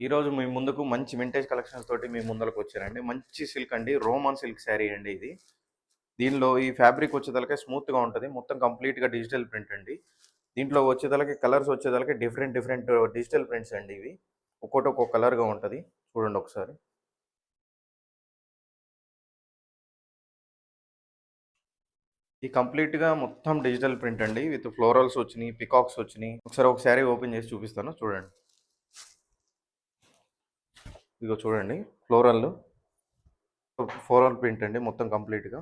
ఈరోజు మీ ముందుకు మంచి వింటేజ్ కలెక్షన్స్ తోటి మీ ముందరకు వచ్చానండి. మంచి సిల్క్ అండి. రోమన్ సిల్క్ శారీ అండి ఇది. దీనిలో ఈ ఫ్యాబ్రిక్ వచ్చేదలకే స్మూత్‌గా ఉంటది. మొత్తం కంప్లీట్‌గా డిజిటల్ ప్రింట్ అండి. దీంట్లో వచ్చేదలకి కలర్స్ వచ్చేదలకి డిఫరెంట్ డిఫరెంట్ డిజిటల్ ప్రింట్స్ అండి ఇవి. ఒక్కోటి ఒక్కో కలర్‌గా ఉంటది. చూడండి ఒకసారి. ఇది కంప్లీట్‌గా మొత్తం డిజిటల్ ప్రింట్ అండి. విత్ ఫ్లోరల్స్ వచ్చినియి, పికాక్స్ వచ్చినియి. ఒకసారి ఒక శారీ ఓపెన్ చేసి చూపిస్తాను చూడండి. ఇదిగో చూడండి. ఫ్లోరల్ ప్రింట్ అండి మొత్తం కంప్లీట్‌గా.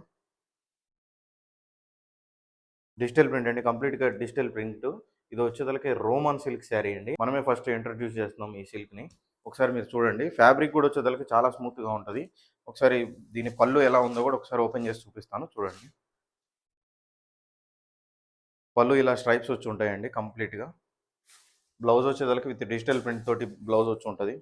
డిజిటల్ ప్రింట్ అండి. కంప్లీట్‌గా డిజిటల్ ప్రింట్. ఇది వచ్చేదలకి రోమన్ సిల్క్ శారీ అండి. మనమే ఫస్ట్ ఇంట్రొడ్యూస్ చేస్తున్నాం ఈ సిల్క్‌ని. ఒకసారి మీరు చూడండి. ఫ్యాబ్రిక్ కూడా వచ్చేదలకి చాలా స్మూత్‌గా ఉంటది. ఒకసారి దీని పళ్ళు ఎలా ఉందో కూడా ఒకసారి ఓపెన్ చేసి చూపిస్తాను చూడండి. పళ్ళు ఇలా స్ట్రైప్స్ వచ్చి ఉంటాయండి కంప్లీట్‌గా. బ్లౌజ్ వచ్చేదలకి విత్ డిజిటల్ ప్రింట్ తోటి బ్లౌజ్ వచ్చి ఉంటది.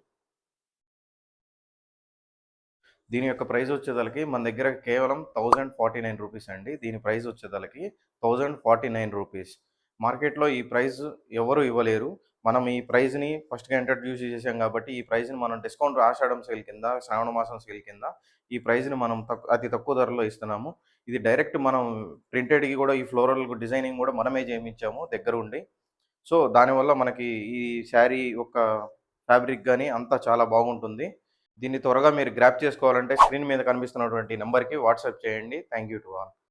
దీని యొక్క ప్రైస్ వచ్చేదలకి మన దగ్గర కేవలం 1049 రూపీస్ అండి. దీని ప్రైస్ వచ్చేదలకి 1049 రూపీస్. మార్కెట్‌లో ఈ ప్రైస్ ఎవరు ఇవ్వలేరు. మనం ఈ ప్రైస్‌ని ఫస్ట్‌గా ఇంట్రొడ్యూస్ చేసాం కాబట్టి, ఈ ప్రైస్‌ని మనం డిస్కౌంట్ ఆషాఢం సేల్ కింద, శ్రావణ మాసం సేల్ కింద ఈ ప్రైస్‌ని మనం అతి తక్కువ ధరలో ఇస్తున్నాము. ఇది డైరెక్ట్ మనం ప్రింటెడ్‌కి కూడా ఈ ఫ్లోరల్ డిజైనింగ్ కూడా మనమే చేయించాము దగ్గరుండి. సో, దానివల్ల మనకి ఈ శారీ యొక్క ఫ్యాబ్రిక్ గాని అంతా చాలా బాగుంటుంది. దీన్ని త్వరగా మీరు గ్రాబ్ చేసుకోవాలంటే స్క్రీన్ మీద కనిపిస్తున్నటువంటి నంబర్‌కి వాట్సాప్ చేయండి. Thank you to all.